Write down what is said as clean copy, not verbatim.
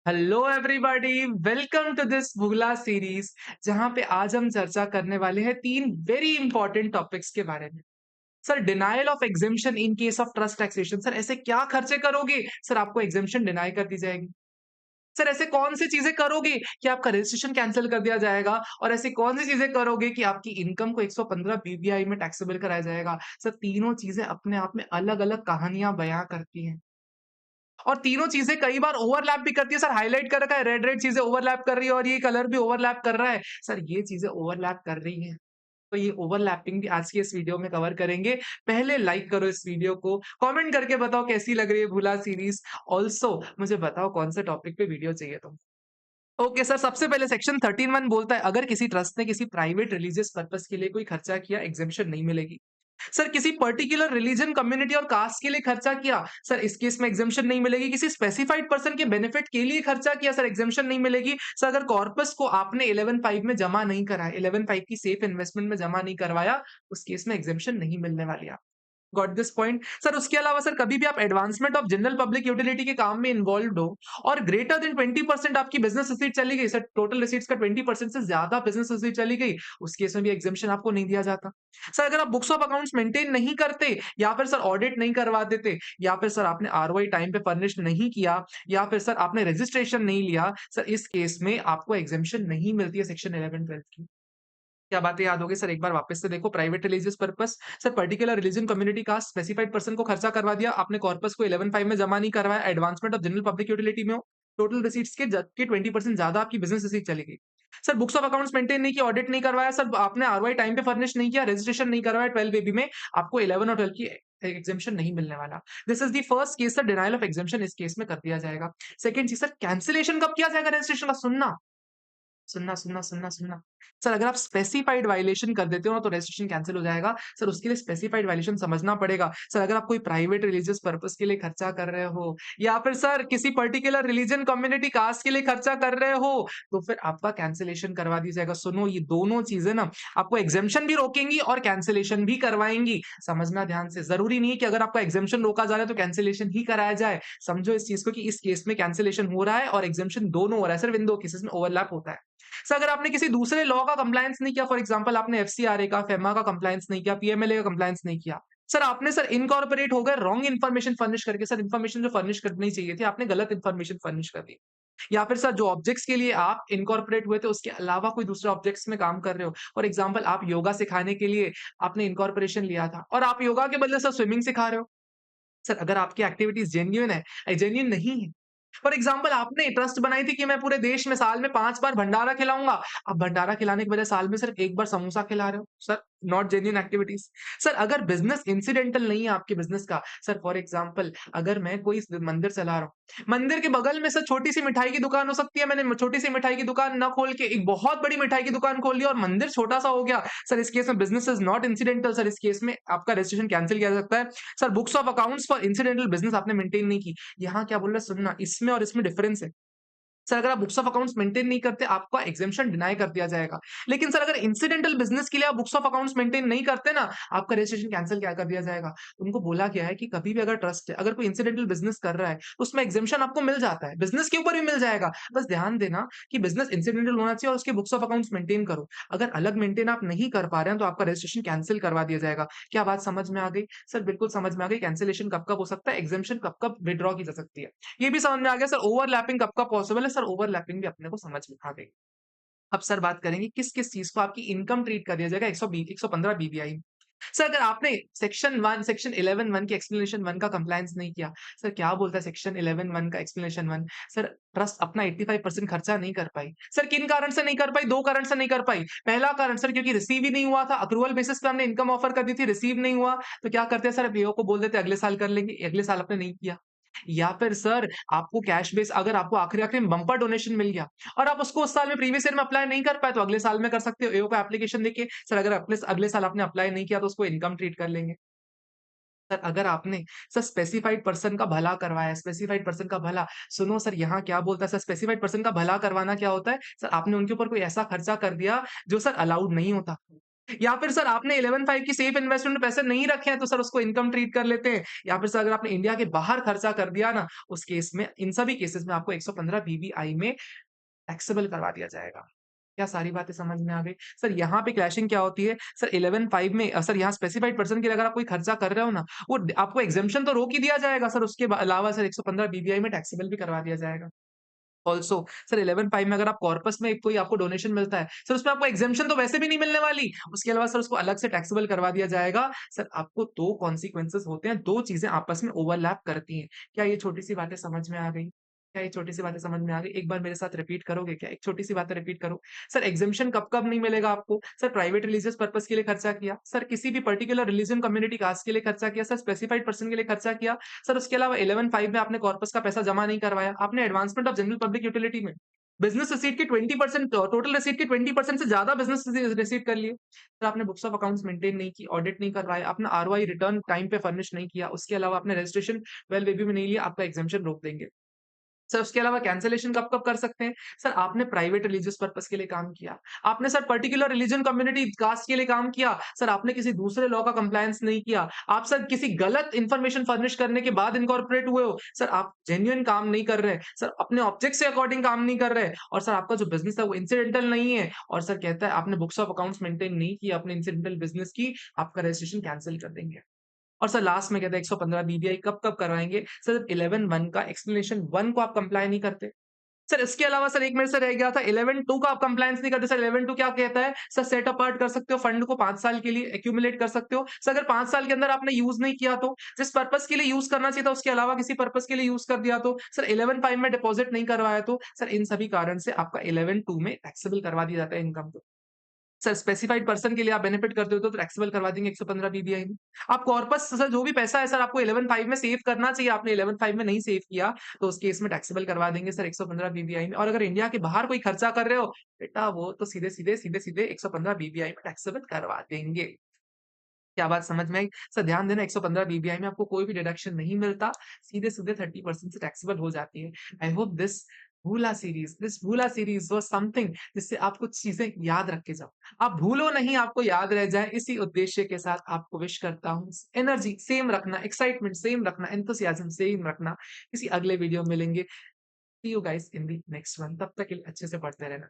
Hello everybody, welcome to this बुगला series. जहां पे आज हम चर्चा करने वाले हैं तीन वेरी इंपॉर्टेंट टॉपिक्स के बारे में। Sir, denial of exemption in case of trust taxation. Sir, ऐसे क्या खर्चे करोगे सर आपको एग्जेम्पशन डिनाई कर दी जाएगी। सर, ऐसे कौन सी चीजें करोगे कि आपका रजिस्ट्रेशन कैंसिल कर दिया जाएगा, और ऐसी कौन सी चीजें करोगे कि आपकी इनकम को 115 बीबीआई में टैक्सेबल कराया जाएगा। सर, तीनों चीजें अपने आप में अलग अलग कहानियां बयां करती हैं, और तीनों चीजें कई बार ओवरलैप भी करती है। सर, हाइलाइट कर रखा है, रेड रेड चीजें ओवरलैप कर रही है और ये कलर भी ओवरलैप कर रहा है। सर, ये चीजें ओवरलैप कर रही हैं, तो ये ओवरलैपिंग भी आज की इस वीडियो में कवर करेंगे। पहले लाइक करो इस वीडियो को, कमेंट करके बताओ कैसी लग रही है भूला सीरीज। ऑल्सो मुझे बताओ कौन से टॉपिक पे वीडियो चाहिए तुमको। ओके सर, सबसे पहले सेक्शन 13(1) बोलता है अगर किसी ट्रस्ट ने किसी प्राइवेट रिलीजियस पर्पस के लिए कोई खर्चा किया, एग्जेम्पशन नहीं मिलेगी। सर, किसी पर्टिकुलर रिलीजन, कम्युनिटी और कास्ट के लिए खर्चा किया, सर इस केस में एग्जेम्पशन नहीं मिलेगी। किसी स्पेसिफाइड पर्सन के बेनिफिट के लिए खर्चा किया, सर एग्जेम्पशन नहीं मिलेगी। सर, अगर कॉर्पस को आपने 11(5) में जमा नहीं कराया, 11(5) की सेफ इन्वेस्टमेंट में जमा नहीं करवाया, उस केस में एग्जेम्पशन नहीं मिलने वाली। Got this point. सर, उसके अलावा सर कभी भी आप advancement of general public utility के काम में इन्वॉल्व हो और ग्रेटर देन 20% आपकी बिजनेस रिसीट चली गई, सर टोटल रिसीट्स का 20% से ज्यादा बिजनेस रिसीट चली गई, उस केस में भी एग्जेम्पशन आपको नहीं दिया जाता। सर, अगर आप बुक्स ऑफ अकाउंट्स मेंटेन नहीं करते, या फिर सर ऑडिट नहीं करवा देते, या फिर सर आपने आरओआई टाइम पे फर्निश नहीं किया, या फिर सर आपने रजिस्ट्रेशन नहीं लिया, सर इस केस में आपको एग्जेम्पशन नहीं मिलती है सेक्शन 11-12 की। क्या बातें याद होगी सर, एक बार वापस से देखो। Private religious purpose, sir particular religion, community, caste, specified person को खर्चा करवा दिया, आपने कॉर्पस को 11(5) में जमा नहीं करवाया, advancement of general public utility में हो, टोटल रिसीट्स के 20% ज्यादा आपकी बिजनेस रिसीट चली गई। Sir, books of accounts maintain नहीं किया, ऑडिट नहीं करवाया, सर आपने आरओआई टाइम पे फर्निश नहीं किया, रजिस्ट्रेशन नहीं करवाया 12 बेबी में, आपको 11 और 12 की एग्जेम्पशन नहीं मिलने वाला। This is the first case, sir denial of exemption इस केस में कर दिया जाएगा। सेकंड चीज, सर कैंसिलेशन कब किया जाएगा रजिस्ट्रेशन का। सुनना सुनना सुनना सुनना सुनना। सर, अगर आप स्पेसिफाइड वायलेशन कर देते हो ना, तो रजिस्ट्रेशन कैंसिल हो जाएगा। सर, उसके लिए स्पेसिफाइड वायलेशन समझना पड़ेगा। सर, अगर आप कोई प्राइवेट रिलीजियस पर्पस के लिए खर्चा कर रहे हो, या फिर सर किसी पर्टिकुलर रिलीजन, कम्युनिटी, कास्ट के लिए खर्चा कर रहे हो, तो फिर आपका कैंसिलेशन करवा दी जाएगा। सुनो, ये दोनों चीजें ना आपको एग्जेम्पशन भी रोकेंगी और कैंसिलेशन भी करवाएंगी। समझना ध्यान से, जरूरी नहीं है कि अगर आपका एग्जेम्पशन रोका जा रहा है तो कैंसिलेशन ही कराया जाए। समझो इस चीज को कि इस केस में कैंसिलेशन हो रहा है और एग्जेम्पशन दोनों हो रहा है, सिर्फ इन दो केसेस में ओवरलैप होता है। सर, अगर आपने किसी दूसरे लॉ का कंप्लायंस नहीं किया, फॉर एग्जांपल आपने एफसीआरए का, फेमा का कंप्लायंस नहीं किया, पीएमएलए का कंप्लायंस नहीं किया, सर आपने सर इनकॉर्पोरेट हो गए रॉन्ग इन्फॉर्मेशन फर्निश करके। सर, इन्फॉर्मेशन जो फर्निश करनी चाहिए थी, आपने गलत इन्फॉर्मेशन फर्निश कर दी। या फिर सर जो ऑब्जेक्ट्स के लिए आप इनकॉर्पोरेट हुए थे, उसके अलावा कोई दूसरे ऑब्जेक्ट्स में काम कर रहे हो। फॉर एग्जांपल आप योगा सिखाने के लिए आपने इनकॉर्पोरेशन लिया था, और आप योगा के बदले सर स्विमिंग सिखा रहे हो। सर, अगर आपकी एक्टिविटीज जेन्युइन है, जेन्युइन नहीं है, फॉर एग्जाम्पल आपने ट्रस्ट बनाई थी कि मैं पूरे देश में साल में 5 बार भंडारा खिलाऊंगा, अब भंडारा खिलाने के बजाय साल में सिर्फ 1 बार समोसा खिला रहे हो। Sir, not genuine activities. Sir, अगर बिजनेस इंसिडेंटल नहीं है आपके बिजनेस का, सर फॉर एग्जाम्पल अगर मैं कोई मंदिर चला रहा हूँ, मंदिर के बगल में सर छोटी सी मिठाई की दुकान हो सकती है, मैंने छोटी सी मिठाई की दुकान न खोल के एक बहुत बड़ी मिठाई की दुकान खोल ली और मंदिर छोटा सा हो गया। सर, इस केस में business is not incidental. Sir, इस केस में आपका रजिस्ट्रेशन कैंसिल किया जा सकता है। Sir, books of accounts for incidental business आपने मेंटेन नहीं की। यहाँ क्या बोल रहा है सुनना, इसमें और इसमें डिफरेंस है। सर, अगर आप बुक्स ऑफ अकाउंट्स मेंटेन नहीं करते, आपका एग्जेम्पशन डिनाई कर दिया जाएगा। लेकिन सर, अगर इंसिडेंटल बिजनेस के लिए आप बुक्स ऑफ अकाउंट्स मेंटेन नहीं करते ना, आपका रजिस्ट्रेशन कैंसिल क्या कर दिया जाएगा। उनको बोला गया है कि कभी भी अगर ट्रस्ट है, अगर कोई इंसिडेंटल बिजनेस कर रहा है, तो उसमें एग्जेम्पशन आपको मिल जाता है, बिजनेस के ऊपर भी मिल जाएगा। बस ध्यान देना कि बिजनेस इंसिडेंटल होना चाहिए और उसके बुक्स ऑफ अकाउंट्स मेंटेन करो। अगर अलग मेंटेन आप नहीं कर पा रहे हैं, तो आपका रजिस्ट्रेशन कैंसिल करवा दिया जाएगा। क्या बात समझ में आ गई। सर, बिल्कुल समझ में आ गई। कैंसिलेशन कब कब हो सकता है, एग्जेम्पशन कब कब विड्रॉ की जा सकती है, ये भी समझ में आ गया। सर, ओवरलैपिंग कब कब पॉसिबल है, सर ओवरलैपिंग भी अपने को समझ में आ गई। अब सर बात करेंगे किस-किस चीज़ को आपकी इनकम ट्रीट कर दिया जाएगा 115 बीबीआई। सर, अगर आपने सेक्शन 1 सेक्शन 11(1) की एक्सप्लेनेशन 1 का कंप्लायंस नहीं किया, सर क्या बोलता है सेक्शन 11(1) का एक्सप्लेनेशन 1। सर, ट्रस्ट अपना 85% खर्चा नहीं कर पाई। सर, किन कारण से नहीं कर पाई, 2 कारण से नहीं कर पाई। पहला कारण सर क्योंकि रिसीव ही नहीं हुआ था, अक्रूवल बेसिस पे हमने इनकम ऑफर कर दी थी, रिसीव नहीं हुआ, तो क्या करते हैं सर, बीओ को बोल देते हैं अगले साल कर लेंगे, अगले साल आपने नहीं किया। या फिर सर आपको कैश बेस, अगर आपको आखिरी-आखिरी में बम्पर डोनेशन मिल गया और आप उसको उस साल में प्रीवियस ईयर में अप्लाई नहीं कर पाए, तो अगले साल में कर सकते हो। एओ का एप्लीकेशन देके सर अगर अपने अगले साल आपने अप्लाई नहीं किया, तो उसको इनकम ट्रीट कर लेंगे। सर, अगर आपने सर स्पेसिफाइड पर्सन का भला करवाया, स्पेसिफाइड पर्सन का भला, सुनो सर यहाँ क्या बोलता है, सर स्पेसिफाइड पर्सन का भला करवाना क्या होता है, सर आपने उनके ऊपर कोई ऐसा खर्चा कर दिया जो सर अलाउड नहीं होता। या फिर सर आपने 11/5 की सेफ इन्वेस्टमेंट में पैसे नहीं रखे हैं, तो सर उसको इनकम ट्रीट कर लेते हैं। या फिर सर अगर आपने इंडिया के बाहर खर्चा कर दिया ना, उस केस में इन सभी केसेस में आपको 115 बीबीआई में टैक्सेबल करवा दिया जाएगा। क्या सारी बातें समझ में आ गई? सर यहाँ पे क्लैशिंग क्या होती है? सर 11/5 में सर यहाँ स्पेसिफाइड पर्सन के लिए अगर आप कोई खर्चा कर रहे हो ना, वो आपको एग्जेम्पशन तो रोक ही दिया जाएगा सर, उसके अलावा सर 115 बीबीआई में टैक्सेबल भी करवा दिया जाएगा। ऑल्सो सर 11/5 में अगर आप कॉर्पस में कोई आपको डोनेशन मिलता है, सर उसमें आपको एग्जेम्पशन तो वैसे भी नहीं मिलने वाली। उसके अलावा सर उसको अलग से टैक्सेबल करवा दिया जाएगा। सर आपको 2 कॉन्सिक्वेंसेस होते हैं, 2 चीज़ें आपस में ओवरलैप करती हैं। क्या ये छोटी-सी बातें समझ में आ गई? क्या ये छोटी-सी बातें समझ में आ गई? एक बार मेरे साथ रिपीट करोगे क्या? एक छोटी-सी बातें रिपीट करो। सर एग्जेम्पशन कब-कब नहीं मिलेगा आपको? सर प्राइवेट रिलीजियस पर्पज़ के लिए खर्चा किया, सर किसी भी पर्टिकुलर रिलीजन, कम्युनिटी, कास्ट के लिए खर्चा किया, सर स्पेसिफाइड पर्सन के लिए खर्चा किया, सर उसके अलावा 11/5 में आपने कॉर्पस का पैसा जमा नहीं करवाया, आपने advancement of general public utility में बिज़नेस रिसीट की 20% टोटल रिसीट की 20% से ज़्यादा बिज़नेस रिसीट कर लिए। फिर आपने बुक्स ऑफ अकाउंट्स मेंटेन नहीं की, ऑडिट नहीं करवाया, आपने आरओआई रिटर्न टाइम पे फर्निश नहीं किया, उसके अलावा आपने रजिस्ट्रेशन वेल रिव्यू में नहीं लिया, आपका एग्जेम्पशन रोक देंगे। सर उसके अलावा कैंसलेशन कब-कब कर सकते हैं? सर आपने प्राइवेट रिलीजियस पर्पज़ के लिए काम किया। आपने sir particular religion, community, caste के लिए काम किया। सर आपने किसी दूसरे लॉ का कंप्लायंस नहीं किया। आप सर किसी गलत इन्फॉर्मेशन फर्निश करने के बाद इनकॉर्पोरेट हुए हो। सर आप जेन्युइन काम नहीं कर रहे। सर अपने ऑब्जेक्ट से अकॉर्डिंग काम नहीं कर रहे और सर आपका जो बिज़नेस है वो इंसिडेंटल नहीं है और सर कहता है आपने बुक्स ऑफ अकाउंट्स मेंटेन नहीं किया अपने इंसिडेंटल बिज़नेस की, आपका रजिस्ट्रेशन कैंसल कर देंगे। और सर लास्ट में कहते हैं 115 बीबीआई कब-कब करवाएँगे? सर 11(1) का एक्सप्लेनेशन 1 को आप कंप्लाई नहीं करते। सर इसके अलावा सर एक मेरे से रह गया था 11(2) का आप कंप्लायंस नहीं करते। सर 11(2) क्या कहता है? सर सेट अपार्ट कर सकते हो फंड को 5 साल के लिए एक्यूमुलेट कर सकते हो। सर अगर 5 साल के अंदर आपने यूज़ नहीं किया तो? जिस पर्पज़ के लिए यूज़ करना चाहिए था उसके अलावा किसी पर्पज़ के लिए यूज़ कर दिया तो? सर 11(5) में डिपॉज़िट नहीं करवाया तो? सर इन सभी कारण से आपका 11(2) में टैक्सेबल करवा दिया जाता है इनकम को। सर स्पेसिफाइड पर्सन के लिए आप बेनिफिट करते हो तो टैक्सेबल करवा देंगे 115 बीबीआई में। आप कॉर्पस सर जो भी पैसा है सर आपको 11(5) में सेव करना चाहिए, आपने 11(5) में नहीं सेव किया, तो उस केस में टैक्सेबल करवा देंगे सर 115 बीबीआई में। और अगर इंडिया के बाहर कोई खर्चा कर रहे हो, बेटा वो तो सीधे-सीधे 115 बीबीआई में टैक्सेबल करवा देंगे। क्या बात समझ में आई? सर ध्यान देना 115 बीबीआई में आपको कोई भी डिडक्शन नहीं मिलता, सीधे-सीधे 30% से टैक्सेबल हो जाती है। आई होप दिस भूला सीरीज़ वाज़ समथिंग जिससे आप कुछ चीज़ें याद रख के जाओ। आप भूलो नहीं, आपको याद रह जाए, इसी उद्देश्य के साथ आपको विश करता हूँ। एनर्जी सेम रखना, एक्साइटमेंट सेम रखना, एंथुसियाज़्म सेम रखना। किसी अगले वीडियो में मिलेंगे। See you guys in the next one. तब तक के लिए अच्छे से पढ़ते रहना।